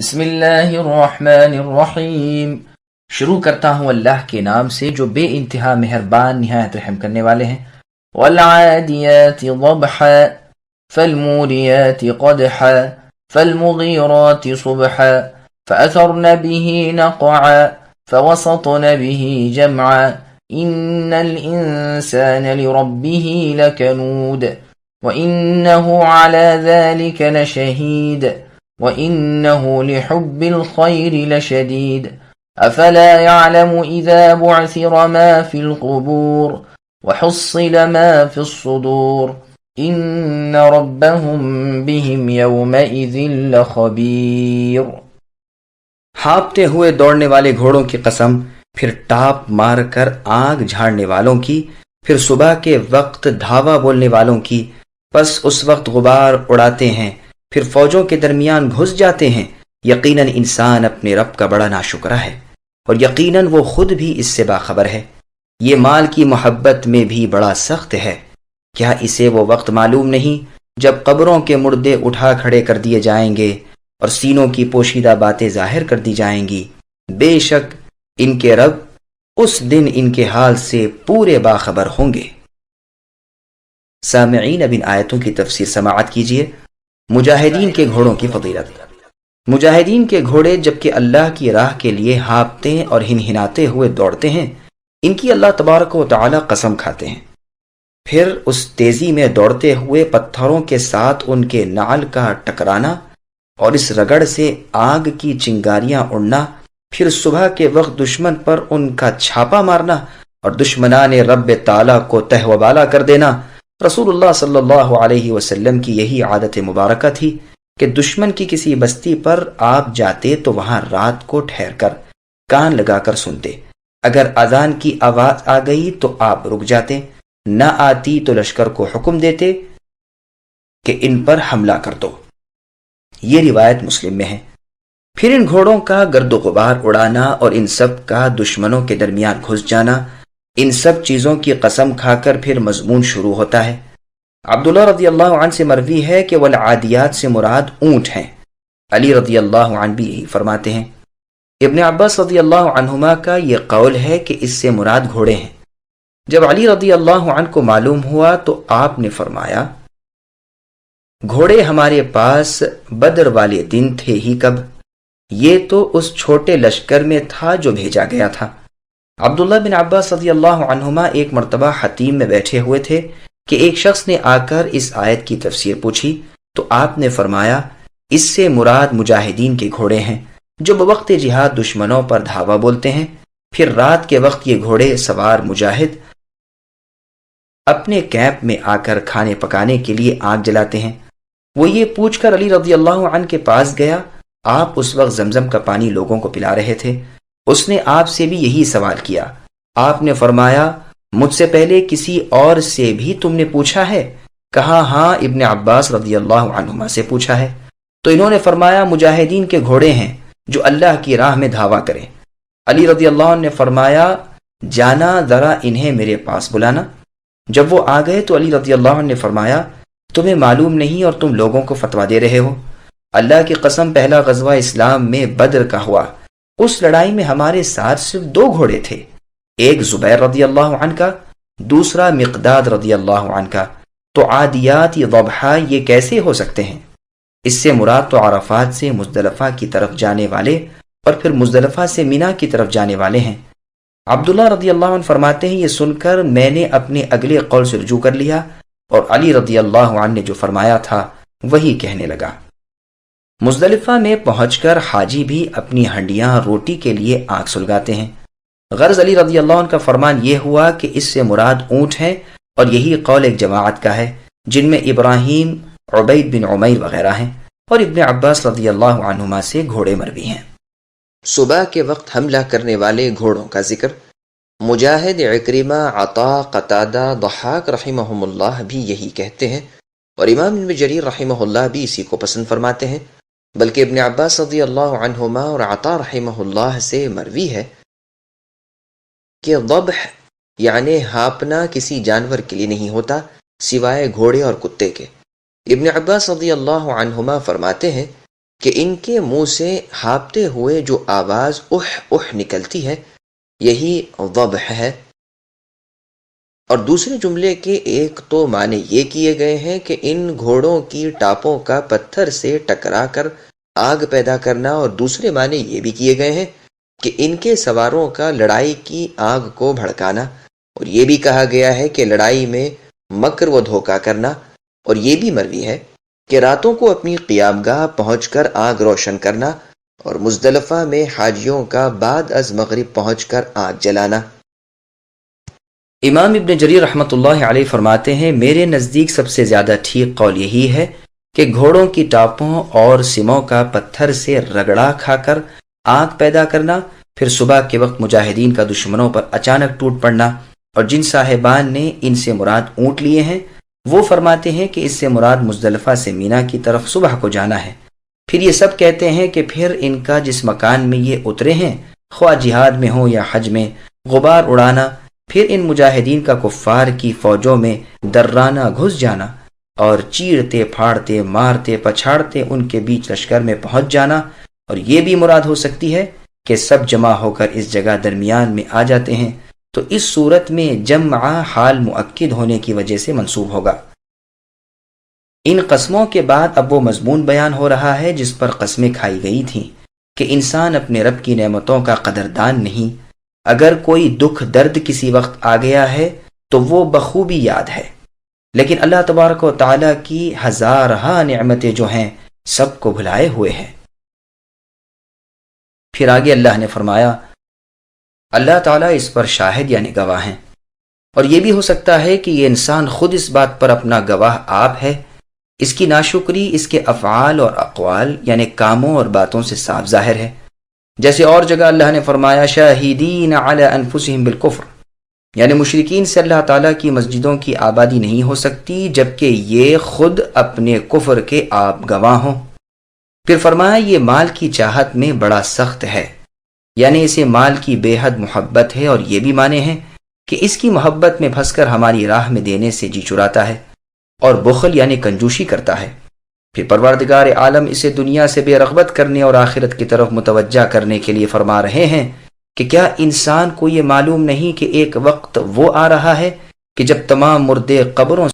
بسم اللہ الرحمن الرحیم، شروع کرتا ہوں اللہ کے نام سے جو بے انتہا مہربان نہایت رحم کرنے والے ہیں۔ والعادیات ضبحا فالموریات قدحا فالمغیرات صبحا فأثرن به نقعا فوسطن به جمعا ان الانسان لربه لکنود وانه على ذلك لشهید وَإِنَّهُ لِحُبِّ الْخَيْرِ لَشَدِيدٌ أَفَلَا يَعْلَمُ إِذَا بُعْثِرَ مَا فِي الْقُبُورِ وَحُصِّلَ مَا فِي الصُّدُورِ إِنَّ رَبَّهُمْ بِهِمْ يَوْمَئِذٍ لَخَبِيرٌ۔ ہانپتے ہوئے دوڑنے والے گھوڑوں کی قسم، پھر ٹاپ مار کر آگ جھاڑنے والوں کی، پھر صبح کے وقت دھاوا بولنے والوں کی، پس اس وقت غبار اڑاتے ہیں، پھر فوجوں کے درمیان گھس جاتے ہیں۔ یقیناً انسان اپنے رب کا بڑا ناشکرا ہے، اور یقیناً وہ خود بھی اس سے باخبر ہے۔ یہ مال کی محبت میں بھی بڑا سخت ہے۔ کیا اسے وہ وقت معلوم نہیں جب قبروں کے مردے اٹھا کھڑے کر دیے جائیں گے اور سینوں کی پوشیدہ باتیں ظاہر کر دی جائیں گی؟ بے شک ان کے رب اس دن ان کے حال سے پورے باخبر ہوں گے۔ سامعین، اب ان آیتوں کی تفسیر سماعت کیجیے۔ مجاہدین کے گھوڑوں کی فضیلت۔ مجاہدین کے گھوڑے جبکہ اللہ کی راہ کے لیے ہانپتے اور ہنہناتے ہوئے دوڑتے ہیں، ان کی اللہ تبارک و تعالی قسم کھاتے ہیں۔ پھر اس تیزی میں دوڑتے ہوئے پتھروں کے ساتھ ان کے نعل کا ٹکرانا اور اس رگڑ سے آگ کی چنگاریاں اڑنا، پھر صبح کے وقت دشمن پر ان کا چھاپا مارنا اور دشمنان رب تعالی کو تہ و بالا کر دینا۔ رسول اللہ صلی اللہ علیہ وسلم کی یہی عادت مبارکہ تھی کہ دشمن کی کسی بستی پر آپ جاتے تو وہاں رات کو ٹھہر کر کان لگا کر سنتے۔ اگر اذان کی آواز آ گئی تو آپ رک جاتے، نہ آتی تو لشکر کو حکم دیتے کہ ان پر حملہ کر دو۔ یہ روایت مسلم میں ہے۔ پھر ان گھوڑوں کا گرد و غبار اڑانا اور ان سب کا دشمنوں کے درمیان گھس جانا، ان سب چیزوں کی قسم کھا کر پھر مضمون شروع ہوتا ہے۔ عبداللہ رضی اللہ عنہ سے مروی ہے کہ والعادیات سے مراد اونٹ ہیں۔ علی رضی اللہ عنہ بھی یہی فرماتے ہیں۔ ابن عباس رضی اللہ عنہما کا یہ قول ہے کہ اس سے مراد گھوڑے ہیں۔ جب علی رضی اللہ عنہ کو معلوم ہوا تو آپ نے فرمایا، گھوڑے ہمارے پاس بدر والے دن تھے ہی کب، یہ تو اس چھوٹے لشکر میں تھا جو بھیجا گیا تھا۔ عبداللہ بن عباس رضی اللہ عنہما ایک مرتبہ حتیم میں بیٹھے ہوئے تھے کہ ایک شخص نے آ کر اس آیت کی تفسیر پوچھی تو آپ نے فرمایا، اس سے مراد مجاہدین کے گھوڑے ہیں جو بوقت جہاد دشمنوں پر دھاوا بولتے ہیں۔ پھر رات کے وقت یہ گھوڑے سوار مجاہد اپنے کیمپ میں آ کر کھانے پکانے کے لیے آگ جلاتے ہیں۔ وہ یہ پوچھ کر علی رضی اللہ عنہ کے پاس گیا۔ آپ اس وقت زمزم کا پانی لوگوں کو پلا رہے تھے۔ اس نے آپ سے بھی یہی سوال کیا۔ آپ نے فرمایا، مجھ سے پہلے کسی اور سے بھی تم نے پوچھا ہے؟ کہا، ہاں، ابن عباس رضی اللہ عنہما سے پوچھا ہے۔ تو انہوں نے فرمایا، مجاہدین کے گھوڑے ہیں جو اللہ کی راہ میں دھاوا کریں۔ علی رضی اللہ عنہ نے فرمایا، جانا، ذرا انہیں میرے پاس بلانا۔ جب وہ آ گئے تو علی رضی اللہ عنہ نے فرمایا، تمہیں معلوم نہیں اور تم لوگوں کو فتویٰ دے رہے ہو؟ اللہ کی قسم، پہلا غزوہ اسلام میں بدر کا ہوا، اس لڑائی میں ہمارے ساتھ صرف 2 گھوڑے تھے، ایک زبیر رضی اللہ عنہ کا، دوسرا مقداد رضی اللہ عنہ کا۔ تو عادیات یا ضبحا یہ کیسے ہو سکتے ہیں؟ اس سے مراد تو عرفات سے مزدلفہ کی طرف جانے والے اور پھر مزدلفہ سے مینا کی طرف جانے والے ہیں۔ عبداللہ رضی اللہ عنہ فرماتے ہیں، یہ سن کر میں نے اپنے اگلے قول سے رجوع کر لیا اور علی رضی اللہ عنہ نے جو فرمایا تھا وہی کہنے لگا۔ مزدلفہ میں پہنچ کر حاجی بھی اپنی ہنڈیاں روٹی کے لیے آگ سلگاتے ہیں۔ غرض علی رضی اللہ عنہ کا فرمان یہ ہوا کہ اس سے مراد اونٹ ہیں، اور یہی قول ایک جماعت کا ہے جن میں ابراہیم، عبید بن عمیر وغیرہ ہیں، اور ابن عباس رضی اللہ عنہما سے گھوڑے مروی ہیں۔ صبح کے وقت حملہ کرنے والے گھوڑوں کا ذکر۔ مجاہد، عکرمہ، عطا، قتادہ، ضحاک رحمہم اللہ بھی یہی کہتے ہیں، اور امام ابن جریر رحمہ اللہ بھی اسی کو پسند فرماتے ہیں۔ بلکہ ابن عباس رضی اللہ عنہما اور عطا رحمہ اللہ سے مروی ہے کہ ضبح یعنی ہانپنا کسی جانور کے لیے نہیں ہوتا سوائے گھوڑے اور کتے کے۔ ابن عباس رضی اللہ عنہما فرماتے ہیں کہ ان کے منہ سے ہاپتے ہوئے جو آواز اح اح نکلتی ہے یہی ضبح ہے۔ اور دوسرے جملے کے ایک تو معنی یہ کیے گئے ہیں کہ ان گھوڑوں کی ٹاپوں کا پتھر سے ٹکرا کر آگ پیدا کرنا، اور دوسرے معنی یہ بھی کیے گئے ہیں کہ ان کے سواروں کا لڑائی کی آگ کو بھڑکانا، اور یہ بھی کہا گیا ہے کہ لڑائی میں مکر و دھوکہ کرنا، اور یہ بھی مروی ہے کہ راتوں کو اپنی قیام گاہ پہنچ کر آگ روشن کرنا، اور مزدلفہ میں حاجیوں کا بعد از مغرب پہنچ کر آگ جلانا۔ امام ابن جریر رحمۃ اللہ علیہ فرماتے ہیں، میرے نزدیک سب سے زیادہ ٹھیک قول یہی ہے کہ گھوڑوں کی ٹاپوں اور سموں کا پتھر سے رگڑا کھا کر آگ پیدا کرنا، پھر صبح کے وقت مجاہدین کا دشمنوں پر اچانک ٹوٹ پڑنا، اور جن صاحبان نے ان سے مراد اونٹ لیے ہیں وہ فرماتے ہیں کہ اس سے مراد مزدلفہ سے مینا کی طرف صبح کو جانا ہے۔ پھر یہ سب کہتے ہیں کہ پھر ان کا جس مکان میں یہ اترے ہیں، خواہ جہاد میں ہو یا حج میں، غبار اڑانا، پھر ان مجاہدین کا کفار کی فوجوں میں درانہ گھس جانا اور چیرتے پھاڑتے مارتے پچھاڑتے ان کے بیچ لشکر میں پہنچ جانا، اور یہ بھی مراد ہو سکتی ہے کہ سب جمع ہو کر اس جگہ درمیان میں آ جاتے ہیں، تو اس صورت میں جمع حال مؤکد ہونے کی وجہ سے منصوب ہوگا۔ ان قسموں کے بعد اب وہ مضمون بیان ہو رہا ہے جس پر قسمیں کھائی گئی تھیں کہ انسان اپنے رب کی نعمتوں کا قدردان نہیں، اگر کوئی دکھ درد کسی وقت آ گیا ہے تو وہ بخوبی یاد ہے، لیکن اللہ تبارک و تعالیٰ کی ہزارہا نعمتیں جو ہیں سب کو بھلائے ہوئے ہیں۔ پھر آگے اللہ نے فرمایا، اللہ تعالیٰ اس پر شاہد یعنی گواہ ہیں، اور یہ بھی ہو سکتا ہے کہ یہ انسان خود اس بات پر اپنا گواہ آپ ہے۔ اس کی ناشکری اس کے افعال اور اقوال یعنی کاموں اور باتوں سے صاف ظاہر ہے، جیسے اور جگہ اللہ نے فرمایا شاہدین علی انفسہم بالکفر، یعنی مشرکین سے اللہ تعالیٰ کی مسجدوں کی آبادی نہیں ہو سکتی جبکہ یہ خود اپنے کفر کے آپ گواہ ہوں۔ پھر فرمایا یہ مال کی چاہت میں بڑا سخت ہے، یعنی اسے مال کی بے حد محبت ہے، اور یہ بھی مانے ہیں کہ اس کی محبت میں پھنس کر ہماری راہ میں دینے سے جی چراتا ہے، اور بخل یعنی کنجوشی کرتا ہے۔ پھر پروردگار عالم اسے دنیا سے بے رغبت کرنے اور آخرت کی طرف متوجہ کرنے کے لیے فرما رہے ہیں کہ کیا انسان کو یہ معلوم نہیں کہ ایک وقت وہ آ رہا ہے کہ جب تمام مردے قبروں